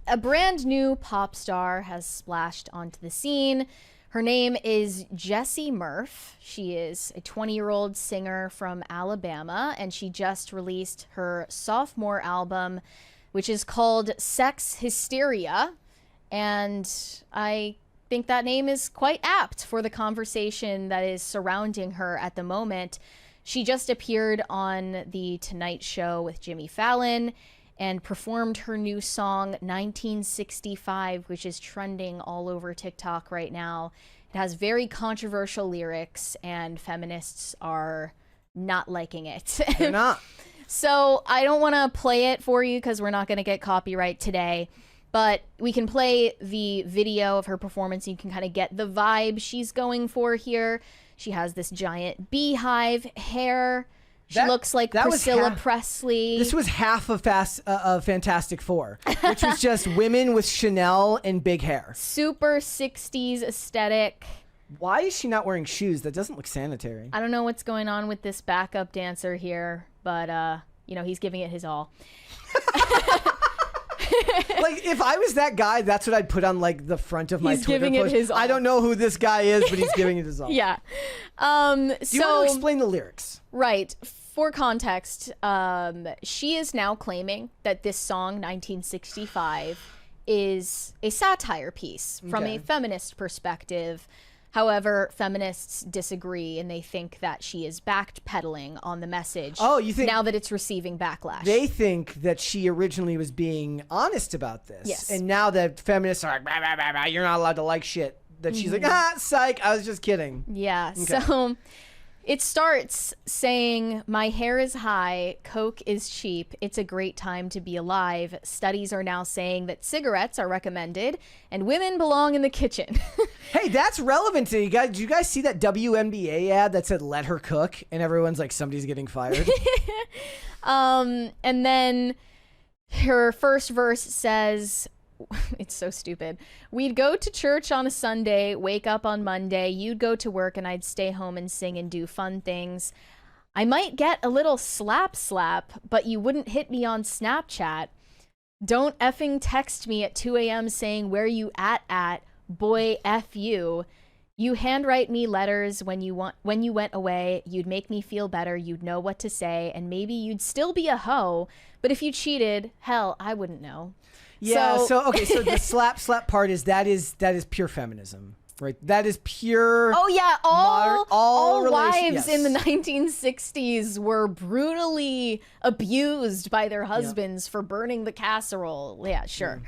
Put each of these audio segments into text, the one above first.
a brand new pop star has splashed onto the scene. Her name is Jessie Murph. She is a 20-year-old singer from Alabama, and she just released her sophomore album, which is called Sex Hysteria. And I think that name is quite apt for the conversation that is surrounding her at the moment. She just appeared on The Tonight Show with Jimmy Fallon and performed her new song 1965, which is trending all over TikTok right now. It has very controversial lyrics, and feminists are not liking it. They're not. So I don't want to play it for you because we're not going to get copyright today, but we can play the video of her performance. You can kind of get the vibe she's going for here. She has this giant beehive hair. She looks like Priscilla Presley. This was half of Fantastic Four, which was just women with Chanel and big hair. Super 60s aesthetic. Why is she not wearing shoes? That doesn't look sanitary. I don't know what's going on with this backup dancer here, but, he's giving it his all. Like, if I was that guy, that's what I'd put on, like, the front of my Twitter giving post. It his all. I don't know who this guy is, but he's giving it his all. Yeah. Do you want to explain the lyrics? Right. For context, she is now claiming that this song, 1965, is a satire piece from a feminist perspective. However, feminists disagree, and they think that she is backpedaling on the message. Oh, you think... Now that it's receiving backlash. They think that she originally was being honest about this. Yes. And now that feminists are like, bah, bah, bah, bah, you're not allowed to like shit, that she's like, psych, I was just kidding. Yeah, okay. So... It starts saying, my hair is high, coke is cheap, it's a great time to be alive. Studies are now saying that cigarettes are recommended and women belong in the kitchen. Hey, that's relevant to you guys. Did you guys see that WNBA ad that said, let her cook? And everyone's like, somebody's getting fired. And then her first verse says... It's so stupid. We'd go to church on a Sunday, wake up on Monday, you'd go to work and I'd stay home and sing and do fun things. I might get a little slap, but you wouldn't hit me on Snapchat. Don't effing text me at 2 a.m. saying where you at, boy, F you. You handwrite me letters when you went away, you'd make me feel better, you'd know what to say, and maybe you'd still be a hoe, but if you cheated, hell, I wouldn't know. Yeah, so the slap part is that is pure feminism, right? That is pure. Oh yeah, all wives yes. in the 1960s were brutally abused by their husbands for burning the casserole. Yeah, sure.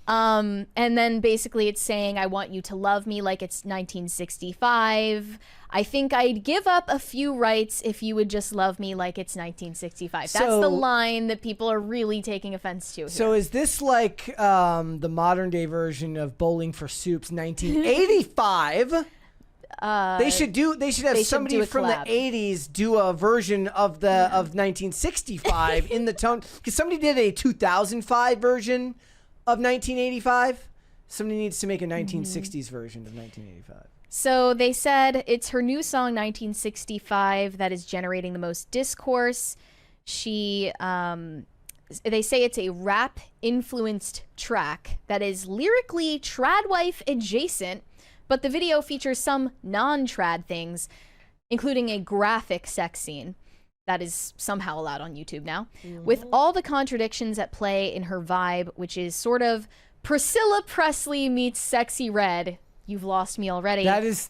And then basically it's saying, I want you to love me like it's 1965. I think I'd give up a few rights if you would just love me like it's 1965. That's the line that people are really taking offense to here. So is this like the modern day version of Bowling for Soup's 1985? They should have somebody from the 80s do a version of 1965 in the tone, because somebody did a 2005 version of 1985. Somebody needs to make a 1960s version of 1985. So they said it's her new song 1965 that is generating the most discourse. They say it's a rap influenced track that is lyrically Tradwife adjacent, but the video features some non-trad things, including a graphic sex scene that is somehow allowed on YouTube now, with all the contradictions at play in her vibe, which is sort of Priscilla Presley meets Sexy Red. You've lost me already. That is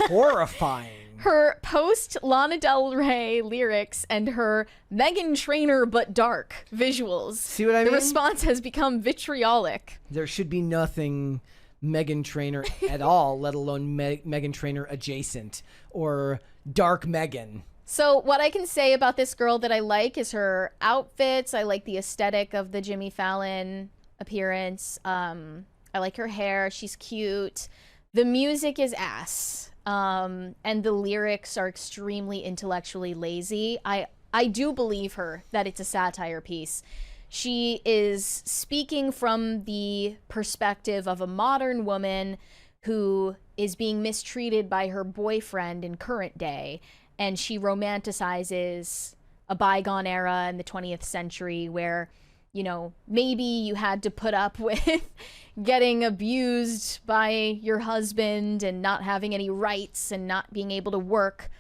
horrifying. Her post Lana Del Rey lyrics and her Meghan Trainor but dark visuals. See what I mean? The response has become vitriolic. There should be nothing Meghan Trainor at all, let alone Meghan Trainor adjacent or dark Meghan. So what I can say about this girl that I like is her outfits. I like the aesthetic of the Jimmy Fallon appearance. I like her hair. She's cute. The music is ass. And the lyrics are extremely intellectually lazy. I do believe her that it's a satire piece. She is speaking from the perspective of a modern woman who is being mistreated by her boyfriend in current day. And she romanticizes a bygone era in the 20th century where, maybe you had to put up with getting abused by your husband and not having any rights and not being able to work,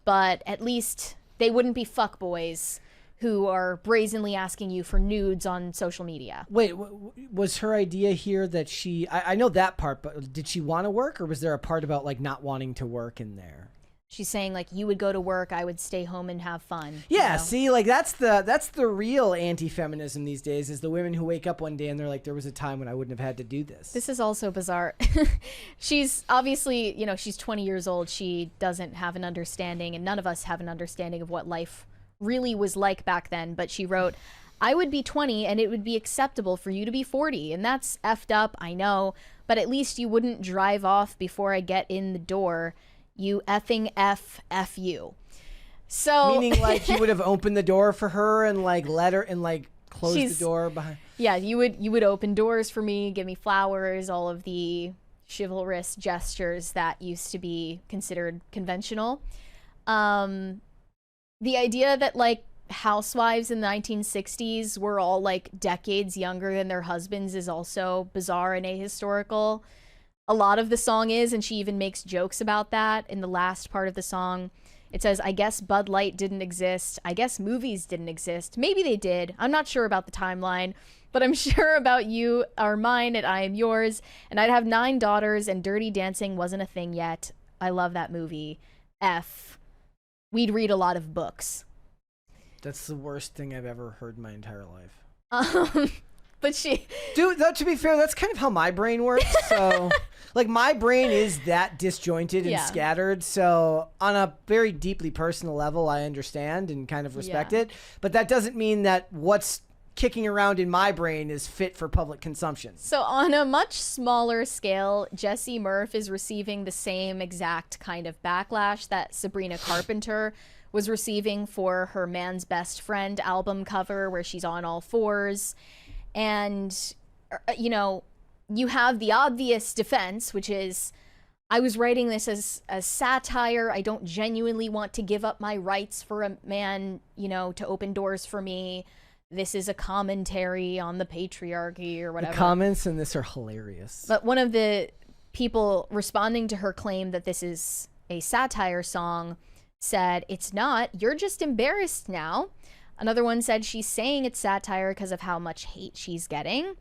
but at least they wouldn't be fuckboys who are brazenly asking you for nudes on social media. Wait, was her idea here that I know that part, but did she want to work, or was there a part about like not wanting to work in there? She's saying like, you would go to work, I would stay home and have fun. Yeah, see, like that's the real anti-feminism these days, is the women who wake up one day and they're like, there was a time when I wouldn't have had to do this. This is also bizarre. She's obviously, she's 20 years old. She doesn't have an understanding, and none of us have an understanding of what life really was like back then. But she wrote, I would be 20 and it would be acceptable for you to be 40. And that's effed up, I know, but at least you wouldn't drive off before I get in the door. You effing F you. So meaning like you would have opened the door for her and like let her and like closed the door behind. Yeah, you would open doors for me, give me flowers, all of the chivalrous gestures that used to be considered conventional. The idea that like housewives in the 1960s were all like decades younger than their husbands is also bizarre and ahistorical. A lot of the song is, and she even makes jokes about that in the last part of the song. It says, I guess Bud Light didn't exist. I guess movies didn't exist. Maybe they did. I'm not sure about the timeline, but I'm sure about you are mine and I am yours. And I'd have 9 daughters and Dirty Dancing wasn't a thing yet. I love that movie. F. We'd read a lot of books. That's the worst thing I've ever heard in my entire life. But Dude, though, to be fair, that's kind of how my brain works. So, like, my brain is that disjointed and scattered. So, on a very deeply personal level, I understand and kind of respect it. But that doesn't mean that what's kicking around in my brain is fit for public consumption. So, on a much smaller scale, Jessie Murph is receiving the same exact kind of backlash that Sabrina Carpenter was receiving for her Man's Best Friend album cover, where she's on all fours. And, you have the obvious defense, which is, I was writing this as satire. I don't genuinely want to give up my rights for a man, to open doors for me. This is a commentary on the patriarchy or whatever. The comments in this are hilarious. But one of the people responding to her claim that this is a satire song said, it's not. You're just embarrassed now. Another one said she's saying it's satire because of how much hate she's getting.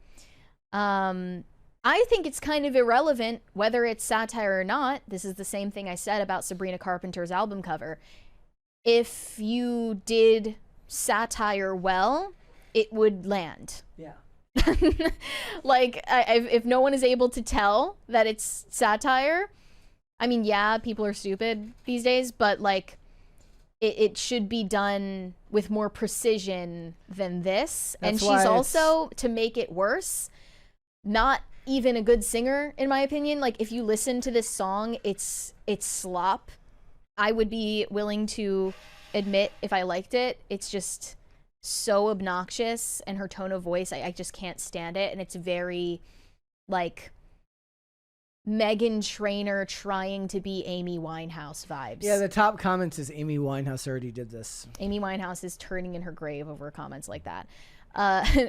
I think it's kind of irrelevant whether it's satire or not. This is the same thing I said about Sabrina Carpenter's album cover. If you did satire well, it would land. Yeah. Like, if no one is able to tell that it's satire, I mean, yeah, people are stupid these days, but like, it should be done with more precision than this. And she's also, to make it worse, not even a good singer, in my opinion. Like, if you listen to this song, it's slop. I would be willing to admit if I liked it. It's just so obnoxious, and her tone of voice, I just can't stand it. And it's very, like, Meghan Trainor trying to be Amy Winehouse vibes. Yeah, the top comments is Amy Winehouse already did this. Amy Winehouse is turning in her grave over comments like that.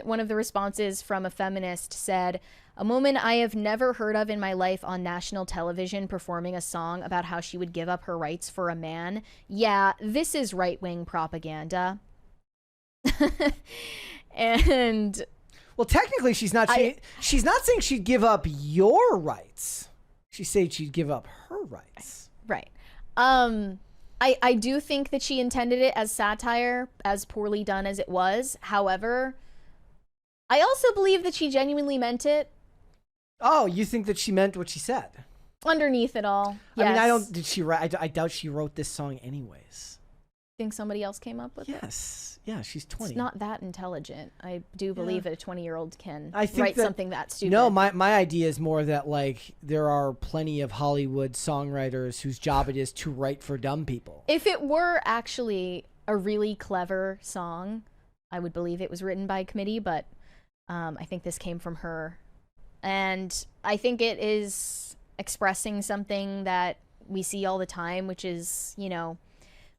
One of the responses from a feminist said, a woman I have never heard of in my life on national television performing a song about how she would give up her rights for a man. Yeah, this is right-wing propaganda. And... well, technically, she's not saying she'd give up your rights. She said she'd give up her rights. Right. I do think that she intended it as satire, as poorly done as it was. However, I also believe that she genuinely meant it. Oh, you think that she meant what she said? Underneath it all, yes. I mean, I doubt she wrote this song anyways. Think somebody else came up with it? Yes. Yeah, she's 20. It's not that intelligent. I do believe that a 20-year-old can write something that stupid. No, my idea is more that, like, there are plenty of Hollywood songwriters whose job it is to write for dumb people. If it were actually a really clever song, I would believe it was written by a committee, but I think this came from her. And I think it is expressing something that we see all the time, which is,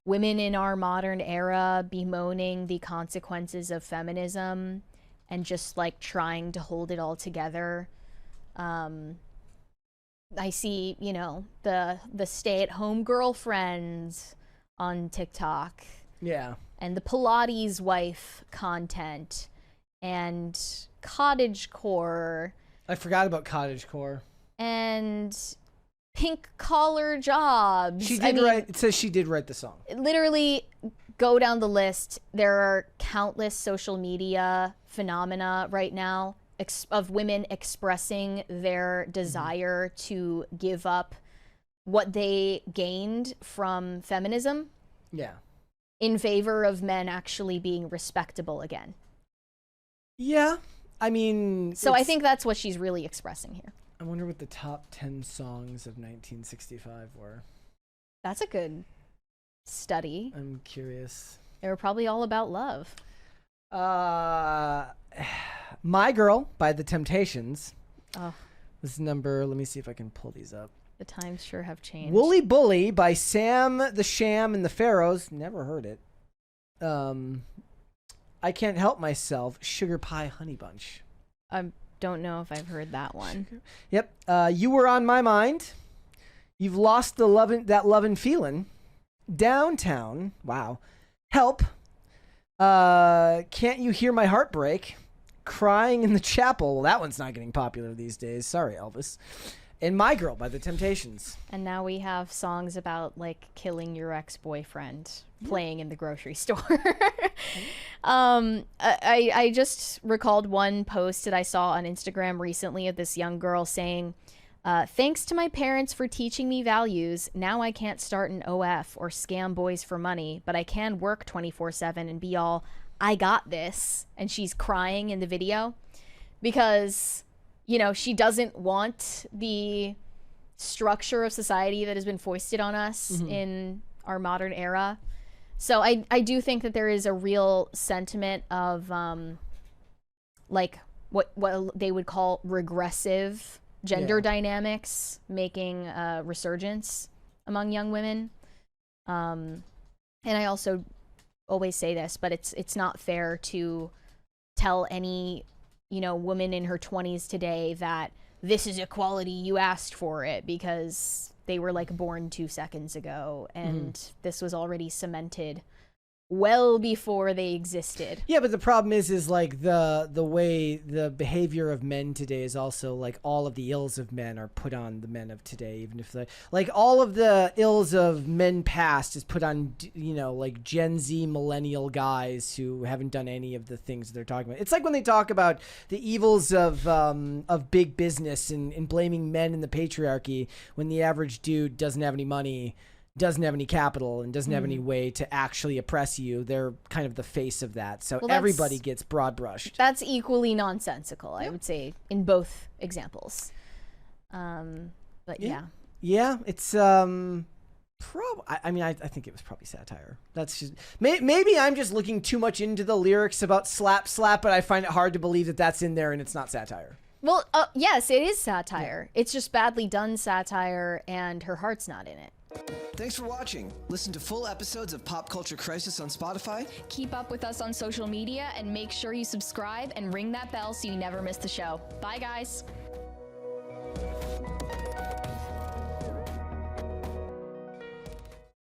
women in our modern era bemoaning the consequences of feminism and just like trying to hold it all together. I see, you know, the stay-at-home girlfriends on TikTok. Yeah. And the Pilates wife content and cottagecore. I forgot about cottagecore. And pink collar jobs. She did write. It says she did write the song. Literally, go down the list. There are countless social media phenomena right now of women expressing their desire to give up what they gained from feminism. Yeah. In favor of men actually being respectable again. Yeah. I mean... So I think that's what she's really expressing here. I wonder what the top 10 songs of 1965 were. That's a good study. I'm curious. They were probably all about love. My Girl by The Temptations. Oh. This number, let me see if I can pull these up. The times sure have changed. Wooly Bully by Sam the Sham and the Pharaohs. Never heard it. I Can't Help Myself. Sugar Pie Honey Bunch. I don't know if I've heard that one. Yep. You Were on My Mind. You've Lost the That Lovin' Feelin'. Downtown. Wow. Help. Can't You Hear My Heartbreak? Crying in the Chapel. Well, that one's not getting popular these days. Sorry, Elvis. And My Girl by The Temptations. And now we have songs about like killing your ex-boyfriend playing in the grocery store. I just recalled one post that I saw on Instagram recently of this young girl saying, thanks to my parents for teaching me values, now I can't start an OF or scam boys for money, but I can work 24/7 and be all, I got this. And she's crying in the video because, you know, she doesn't want the structure of society that has been foisted on us in our modern era. So I do think that there is a real sentiment of like what they would call regressive gender dynamics making a resurgence among young women. And I also always say this, but it's not fair to tell any, you know, woman in her 20s today that this is equality, you asked for it, because they were like born 2 seconds ago and this was already cemented well before they existed. Yeah, but the problem is like the way the behavior of men today is also like all of the ills of men are put on the men of today, even if like all of the ills of men past is put on, you know, like Gen Z millennial guys who haven't done any of the things they're talking about. It's like when they talk about the evils of big business and blaming men in the patriarchy when the average dude doesn't have any money, doesn't have any capital, and doesn't have any way to actually oppress you. They're kind of the face of that. So everybody gets broad brushed. That's equally nonsensical, I would say, in both examples. But yeah. Yeah, it's I mean, I think it was probably satire. That's just maybe I'm just looking too much into the lyrics about slap, but I find it hard to believe that that's in there and it's not satire. Well, yes, it is satire. Yeah. It's just badly done satire, and her heart's not in it. Thanks for watching. Listen to full episodes of Pop Culture Crisis on Spotify. Keep up with us on social media and make sure you subscribe and ring that bell so you never miss the show. Bye, guys.